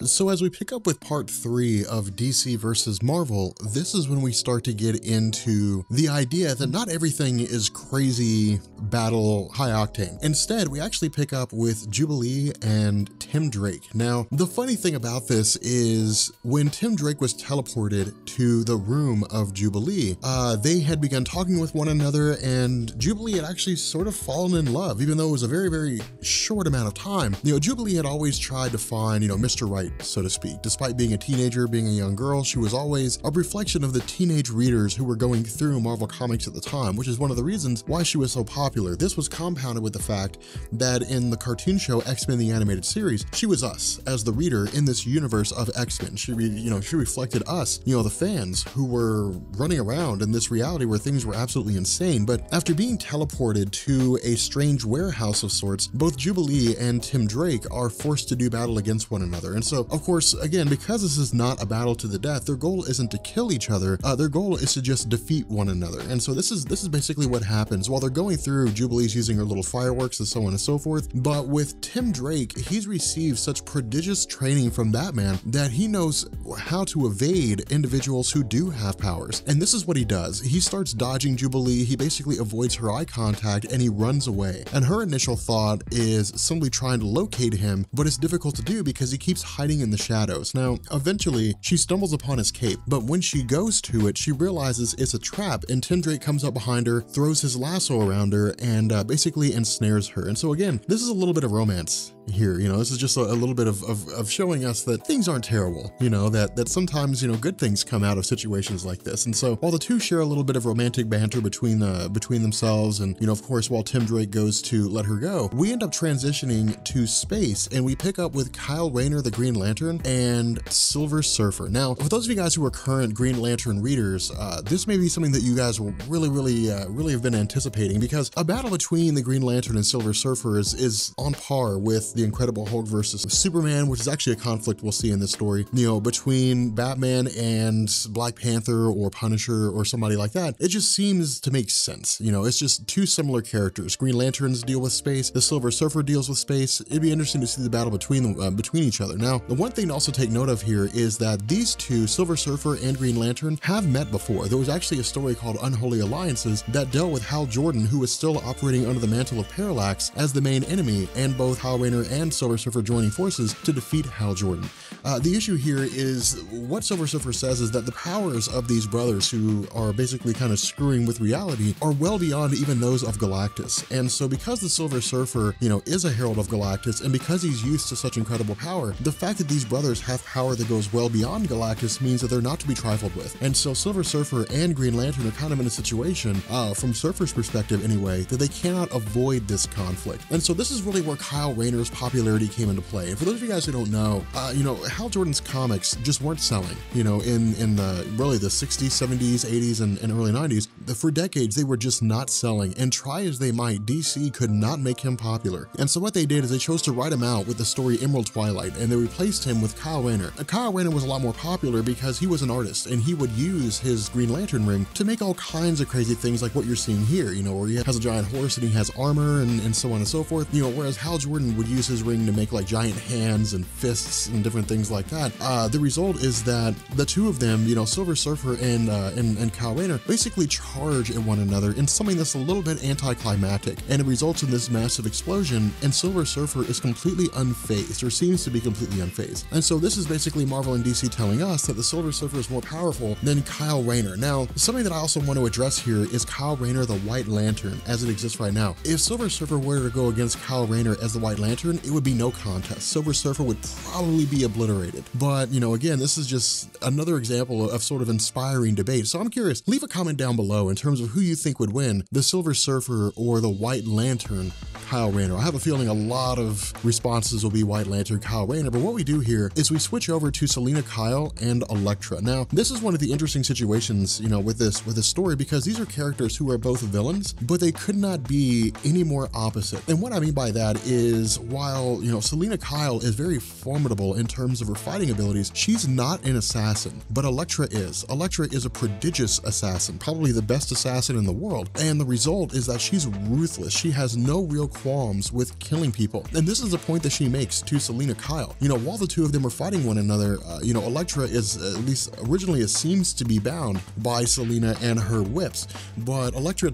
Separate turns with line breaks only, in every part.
So as we pick up with part 3 of DC versus Marvel, this is when we start to get into the idea that not everything is crazy battle high octane. Instead, we actually pick up with Jubilee and Tim Drake. Now, the funny thing about this is when Tim Drake was teleported to the room of Jubilee, they had begun talking with one another, and Jubilee had actually sort of fallen in love, even though it was a very, very short amount of time. Jubilee had always tried to find, Mr. Right, so to speak. Despite being a teenager, being a young girl, she was always a reflection of the teenage readers who were going through Marvel Comics at the time, which is one of the reasons why she was so popular. This was compounded with the fact that in the cartoon show X-Men the Animated Series, she was us as the reader in this universe of X-Men. She reflected us, the fans who were running around in this reality where things were absolutely insane. But after being teleported to a strange warehouse of sorts, both Jubilee and Tim Drake are forced to do battle against one another. And so, of course, again, because this is not a battle to the death, their goal isn't to kill each other. Their goal is to just defeat one another. And so this is basically what happens while they're going through. Jubilee's using her little fireworks and so on and so forth. But with Tim Drake, he's received such prodigious training from Batman that he knows how to evade individuals who do have powers. And this is what he does. He starts dodging Jubilee. He basically avoids her eye contact and he runs away. And her initial thought is simply trying to locate him, but it's difficult to do because he keeps hiding in the shadows. Now, eventually, she stumbles upon his cape, but when she goes to it, she realizes it's a trap, and Tim Drake comes up behind her, throws his lasso around her, and basically ensnares her. And so again, this is a little bit of romance here. This is just a little bit of showing us that things aren't terrible, that sometimes, good things come out of situations like this. And so while the two share a little bit of romantic banter between themselves, and, of course, while Tim Drake goes to let her go, we end up transitioning to space, and we pick up with Kyle Rayner, the Green Lantern, and Silver Surfer. Now, for those of you guys who are current Green Lantern readers, this may be something that you guys will really have been anticipating, because a battle between the Green Lantern and Silver Surfer is on par with the Incredible Hulk versus Superman, which is actually a conflict we'll see in this story, between Batman and Black Panther or Punisher or somebody like that. It just seems to make sense. It's just two similar characters. Green Lanterns deal with space, the Silver Surfer deals with space. It'd be interesting to see the battle between each other. Now, the one thing to also take note of here is that these two, Silver Surfer and Green Lantern, have met before. There was actually a story called Unholy Alliances that dealt with Hal Jordan, who was still operating under the mantle of Parallax, as the main enemy, and both Kyle Rayner and Silver Surfer joining forces to defeat Hal Jordan. The issue here is what Silver Surfer says is that the powers of these brothers, who are basically kind of screwing with reality, are well beyond even those of Galactus. And so because the Silver Surfer, is a herald of Galactus, and because he's used to such incredible power, the fact that these brothers have power that goes well beyond Galactus means that they're not to be trifled with. And so Silver Surfer and Green Lantern are kind of in a situation, from Surfer's perspective anyway, that they cannot avoid this conflict. And so this is really where Kyle Rayner's popularity came into play. And for those of you guys who don't know, Hal Jordan's comics just weren't selling, in really the 60s, 70s, 80s, and early 90s. For decades, they were just not selling, and try as they might, DC could not make him popular. And so what they did is they chose to write him out with the story Emerald Twilight, and they replaced him with Kyle Rayner. Kyle Rayner was a lot more popular because he was an artist, and he would use his Green Lantern ring to make all kinds of crazy things like what you're seeing here, where he has a giant horse and he has armor and so on and so forth, whereas Hal Jordan would use his ring to make like giant hands and fists and different things like that. The result is that the two of them, Silver Surfer and Kyle Rayner, basically charge at one another in something that's a little bit anticlimactic, and it results in this massive explosion, and Silver Surfer is completely unfazed, or seems to be completely unfazed. And so this is basically Marvel and DC telling us that the Silver Surfer is more powerful than Kyle Rayner. Now, something that I also want to address here is Kyle Rayner, the White Lantern, as it exists right now. If Silver Surfer were to go against Kyle Rayner as the White Lantern, it would be no contest. Silver Surfer would probably be obliterated. But, again, this is just another example of sort of inspiring debate. So I'm curious, leave a comment down below in terms of who you think would win, the Silver Surfer or the White Lantern, Kyle Rayner. I have a feeling a lot of responses will be White Lantern, Kyle Rayner, but what we do here is we switch over to Selina Kyle and Elektra. Now, this is one of the interesting situations, with this story, because these are characters who are both villains, but they could not be any more opposite. And what I mean by that is, while, Selina Kyle is very formidable in terms terms of her fighting abilities, she's not an assassin, but Elektra is. Elektra is a prodigious assassin, probably the best assassin in the world, and the result is that she's ruthless. She has no real qualms with killing people, and this is the point that she makes to Selina Kyle. You know, while the two of them are fighting one another, you know, Elektra is, at least originally, it seems to be bound by Selina and her whips, but Elektra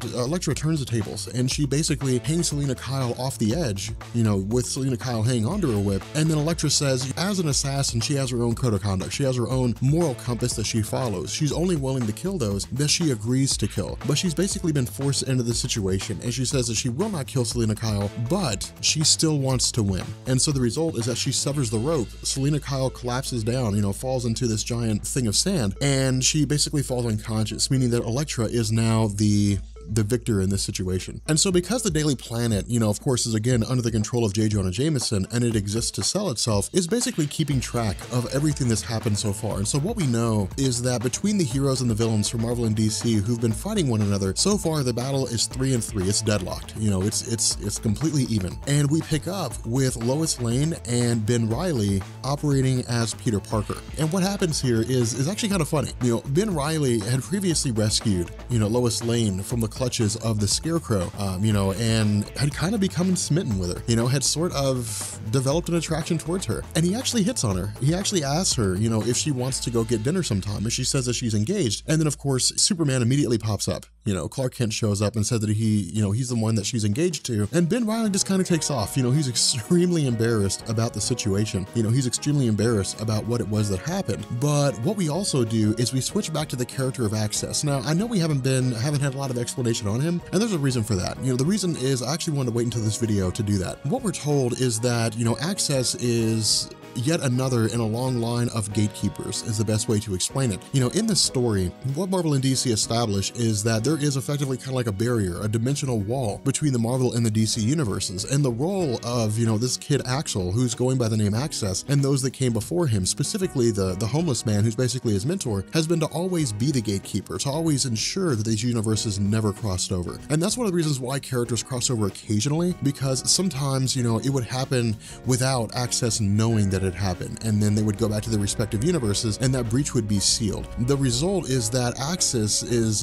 turns the tables, and she basically hangs Selina Kyle off the edge, you know, with Selina Kyle hanging onto her whip, and then Elektra says, as an assassin, she has her own code of conduct. She has her own moral compass that she follows. She's only willing to kill those that she agrees to kill, but she's basically been forced into this situation, and she says that she will not kill Selina Kyle, but she still wants to win. And so the result is that she severs the rope. Selina Kyle collapses down, you know, falls into this giant thing of sand, and she basically falls unconscious, meaning that Elektra is now the victor in this situation. And so because the Daily Planet, you know, of course, is again under the control of J. Jonah Jameson, and it exists to sell itself, is basically keeping track of everything that's happened so far. And so what we know is that between the heroes and the villains from Marvel and DC who've been fighting one another, so far the battle is 3-3. It's deadlocked. You know, it's completely even. And we pick up with Lois Lane and Ben Reilly operating as Peter Parker. And what happens here is actually kind of funny. You know, Ben Reilly had previously rescued, you know, Lois Lane from the clutches of the Scarecrow, you know, and had kind of become smitten with her, you know, had sort of developed an attraction towards her. And he actually hits on her. He actually asks her, you know, if she wants to go get dinner sometime, and she says that she's engaged. And then of course, Superman immediately pops up. You know, Clark Kent shows up and said that he's the one that she's engaged to. And Ben Reilly just kind of takes off. You know, he's extremely embarrassed about the situation. You know, he's extremely embarrassed about what it was that happened. But what we also do is we switch back to the character of Access. Now, I know we haven't had a lot of explanation on him, and there's a reason for that. You know, the reason is I actually wanted to wait until this video to do that. What we're told is that, you know, Access is yet another in a long line of gatekeepers, is the best way to explain it. You know, in this story, what Marvel and DC establish is that there is effectively kind of like a barrier, a dimensional wall between the Marvel and the DC universes. And the role of, you know, this kid Axel, who's going by the name Access, and those that came before him, specifically the homeless man who's basically his mentor, has been to always be the gatekeeper, to always ensure that these universes never crossed over. And that's one of the reasons why characters cross over occasionally, because sometimes, you know, it would happen without Access knowing that it happened, and then they would go back to their respective universes, and that breach would be sealed. The result is that Access is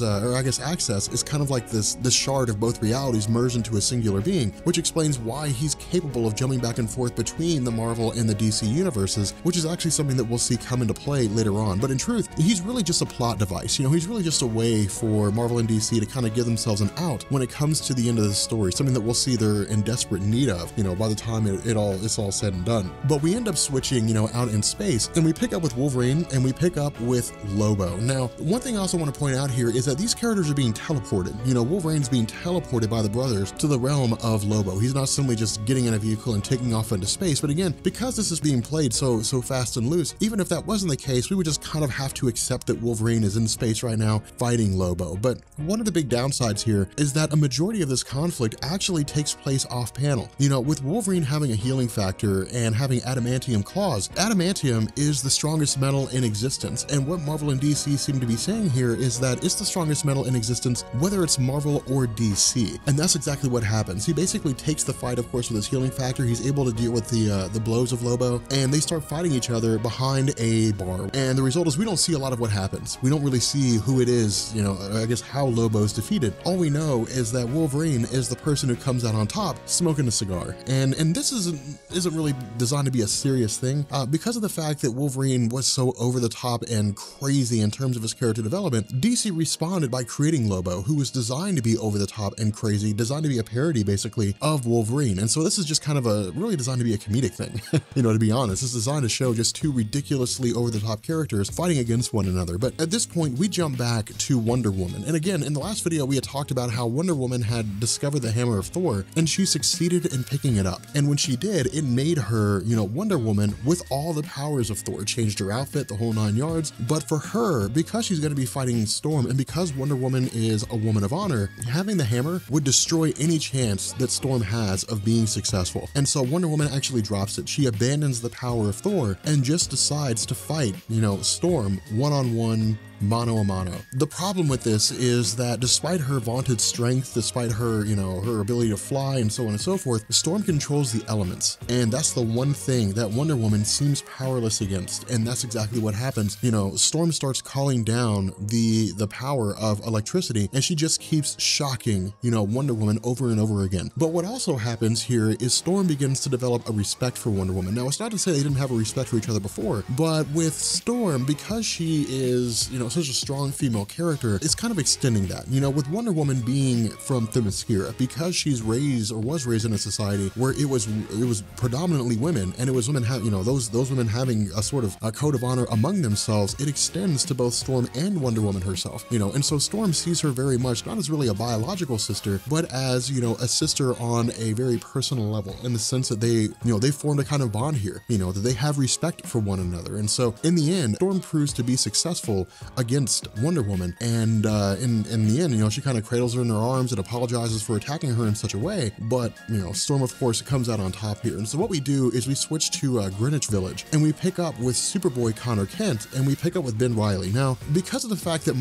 kind of like this shard of both realities merged into a singular being, which explains why he's capable of jumping back and forth between the Marvel and the DC universes, which is actually something that we'll see come into play later on. But in truth, he's really just a plot device. You know, he's really just a way for Marvel and DC to kind of give themselves an out when it comes to the end of the story, something that we'll see they're in desperate need of, you know, by the time it's all said and done. But we end up switching, you know, out in space, and we pick up with Wolverine, and we pick up with Lobo. Now, one thing I also want to point out here is that these characters are being teleported. You know, Wolverine's being teleported by the brothers to the realm of Lobo. He's not simply just getting in a vehicle and taking off into space, but again, because this is being played so fast and loose, even if that wasn't the case, we would just kind of have to accept that Wolverine is in space right now fighting Lobo. But one of the big downsides here is that a majority of this conflict actually takes place off panel. You know, with Wolverine having a healing factor and having adamantium claws, adamantium is the strongest metal in existence. And what Marvel and DC seem to be saying here is that it's the strongest metal in existence, whether it's Marvel or DC. And that's exactly what happens. He basically takes the fight, of course, with his healing factor. He's able to deal with the blows of Lobo, and they start fighting each other behind a bar. And the result is we don't see a lot of what happens. We don't really see who it is, you know, I guess how Lobo's defeated. All we know is that Wolverine is the person who comes out on top smoking a cigar. And this isn't really designed to be a serious thing, because of the fact that Wolverine was so over the top and crazy in terms of his character development. DC responded by creating Lobo, who was designed to be over the top and crazy, designed to be a parody basically of Wolverine. And so this is just kind of really designed to be a comedic thing. You know, to be honest, it's designed to show just two ridiculously over the top characters fighting against one another. But at this point, we jump back to Wonder Woman. And again, in the last video, we had talked about how Wonder Woman had discovered the hammer of Thor, and she succeeded in picking it up. And when she did, it made her, you know, Wonder Woman with all the powers of Thor. It changed her outfit, the whole 9 yards. But for her, because she's going to be fighting Storm, and because Wonder Woman is a woman of honor, having the hammer would destroy any chance that Storm has of being successful. And so Wonder Woman actually drops it. She abandons the power of Thor and just decides to fight, you know, Storm one-on-one, mano a mano. The problem with this is that despite her vaunted strength, despite her, her ability to fly and so on and so forth, Storm controls the elements. And that's the one thing that Wonder Woman seems powerless against. And that's exactly what happens. Storm starts calling down the power of electricity, and she just keeps shocking, Wonder Woman over and over again. But what also happens here is Storm begins to develop a respect for Wonder Woman. Now, it's not to say they didn't have a respect for each other before, but with Storm, because she is, such a strong female character, it's kind of extending that. With Wonder Woman being from Themyscira, because she's raised or was raised in a society where it was predominantly women, and it was women those women having a sort of a code of honor among themselves, it extends to both Storm and Wonder Woman herself, and so Storm sees her very much not as really a biological sister, but as, a sister on a very personal level, in the sense that they formed a kind of bond here, that they have respect for one another. And so in the end, Storm proves to be successful against Wonder Woman, and in the end, she kind of cradles her in her arms and apologizes for attacking her in such a way, but Storm of course comes out on top here. And so what we do is we switch to Greenwich Village, and we pick up with Superboy Connor Kent, and we pick up with Ben Reilly. Now, because of the fact that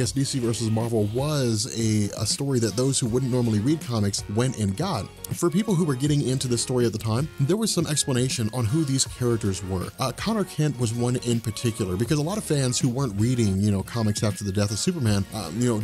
DC versus Marvel was a story that those who wouldn't normally read comics went and got, for people who were getting into the story at the time, there was some explanation on who these characters were. Connor Kent was one in particular, because a lot of fans who weren't reading, comics after the death of Superman,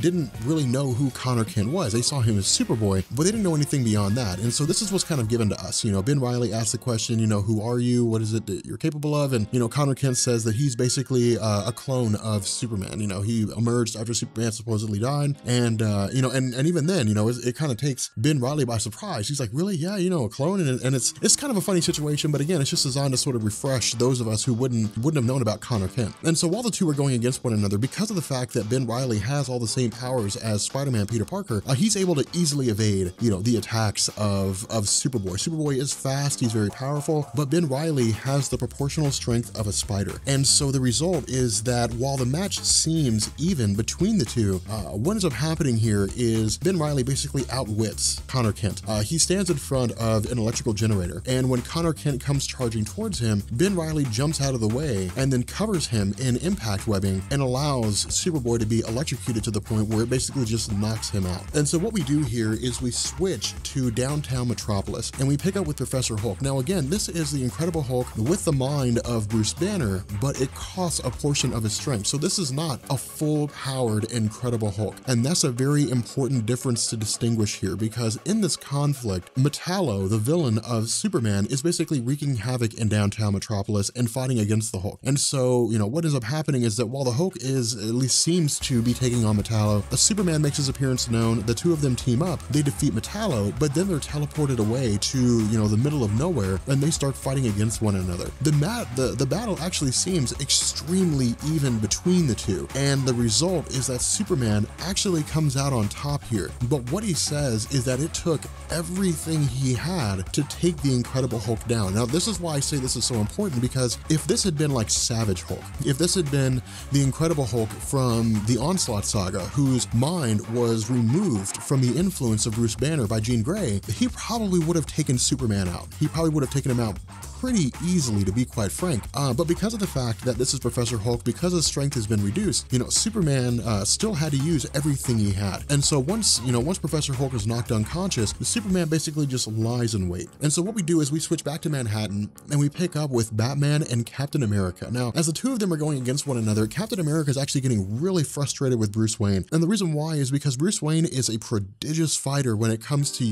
didn't really know who Connor Kent was. They saw him as Superboy, but they didn't know anything beyond that. And so this is what's kind of given to us. Ben Reilly asked the question, who are you? What is it that you're capable of? And, Connor Kent says that he's basically a clone of Superman. He emerged after Superman supposedly died. And, and even then, it kind of takes Ben Reilly by surprise. He's like, really? Yeah, a clone? And it's kind of a funny situation, but again, it's just designed to sort of refresh those of us who wouldn't have known about Connor Kent. And so while the two are going against one another, because of the fact that Ben Reilly has all the same powers as Spider-Man Peter Parker, he's able to easily evade, the attacks of Superboy. Superboy is fast, he's very powerful, but Ben Reilly has the proportional strength of a spider. And so the result is that while the match seems even between the two, what ends up happening here is Ben Reilly basically outwits Connor Kent. He stands in front of an electrical generator, and when Connor Kent comes charging towards him, Ben Reilly jumps out of the way and then covers him in impact webbing and allows Superboy to be electrocuted to the point where it basically just knocks him out. And so what we do here is we switch to downtown Metropolis, and we pick up with Professor Hulk. Now again, this is the Incredible Hulk with the mind of Bruce Banner, but it costs a portion of his strength. So this is not a full-powered Incredible Hulk. And that's a very important difference to distinguish here, because in this conflict, Metallo, the villain of Superman, is basically wreaking havoc in downtown Metropolis and fighting against the Hulk. And so, what ends up happening is that while the Hulk at least seems to be taking on Metallo, Superman makes his appearance known, the two of them team up, they defeat Metallo, but then they're teleported away to, the middle of nowhere, and they start fighting against one another. The battle actually seems extremely even between the two, and the result is that Superman actually comes out on top here. But what he says is that it took everything he had to take the Incredible Hulk down. Now, this is why I say this is so important, because if this had been like Savage Hulk, if this had been the Incredible Hulk from the Onslaught saga, whose mind was removed from the influence of Bruce Banner by Jean Grey, he probably would have taken Superman out. He probably would have taken him out pretty easily, to be quite frank. But because of the fact that this is Professor Hulk, because his strength has been reduced, Superman still had to use everything he had. And so once Professor Hulk is knocked unconscious, Superman basically just lies in wait. And so what we do is we switch back to Manhattan, and we pick up with Batman and Captain America. Now, as the two of them are going against one another, Captain America is actually getting really frustrated with Bruce Wayne. And the reason why is because Bruce Wayne is a prodigious fighter when it comes to,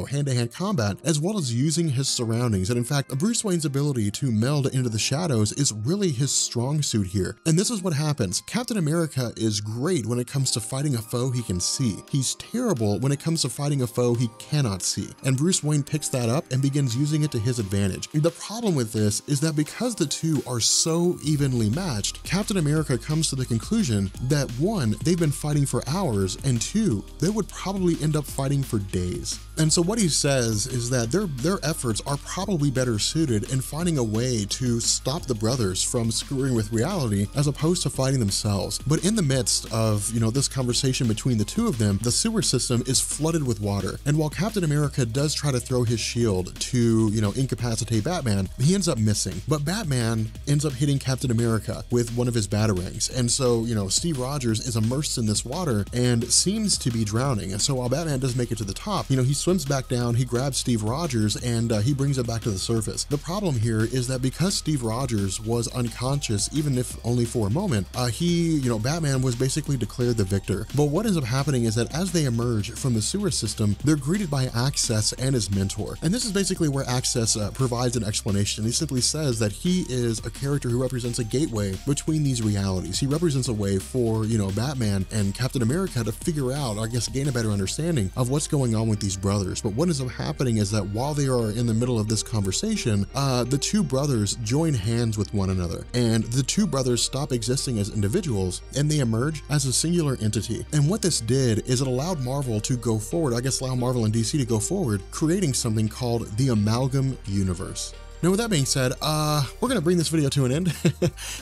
hand-to-hand combat, as well as using his surroundings. And in fact, Bruce Wayne's ability to meld into the shadows is really his strong suit here. And this is what happens. Captain America is great when it comes to fighting a foe he can see. He's terrible when it comes to fighting a foe he cannot see. And Bruce Wayne picks that up and begins using it to his advantage. The problem with this is that because the two are so evenly matched, Captain America comes to the conclusion that one, they've been fighting for hours, and two, they would probably end up fighting for days. And so what he says is that their efforts are probably better suited forward and finding a way to stop the brothers from screwing with reality as opposed to fighting themselves. But in the midst of, this conversation between the two of them, the sewer system is flooded with water. And while Captain America does try to throw his shield to, incapacitate Batman, he ends up missing. But Batman ends up hitting Captain America with one of his batarangs. And so, Steve Rogers is immersed in this water and seems to be drowning. And so while Batman does make it to the top, he swims back down, he grabs Steve Rogers, and he brings him back to the surface. The problem here is that because Steve Rogers was unconscious, even if only for a moment, Batman was basically declared the victor. But what ends up happening is that as they emerge from the sewer system, they're greeted by Access and his mentor. And this is basically where Access provides an explanation. He simply says that he is a character who represents a gateway between these realities. He represents a way for, Batman and Captain America to figure out, I guess, gain a better understanding of what's going on with these brothers. But what ends up happening is that while they are in the middle of this conversation, the two brothers join hands with one another, and the two brothers stop existing as individuals and they emerge as a singular entity. And what this did is it allowed Marvel to go forward, allow Marvel and DC to go forward, creating something called the Amalgam Universe. Now, with that being said, we're going to bring this video to an end,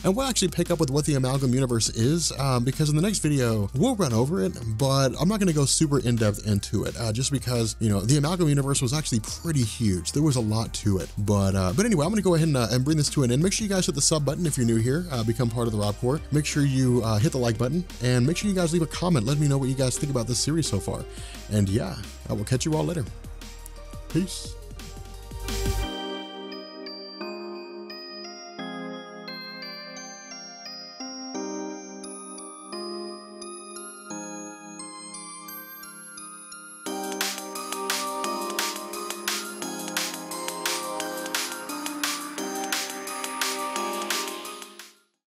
and we'll actually pick up with what the Amalgam Universe is, because in the next video, we'll run over it, but I'm not going to go super in-depth into it, just because, the Amalgam Universe was actually pretty huge. There was a lot to it, but anyway, I'm going to go ahead and bring this to an end. Make sure you guys hit the sub button if you're new here, become part of the Rob Corps. Make sure you hit the like button, and make sure you guys leave a comment. Let me know what you guys think about this series so far. And yeah, I will catch you all later. Peace.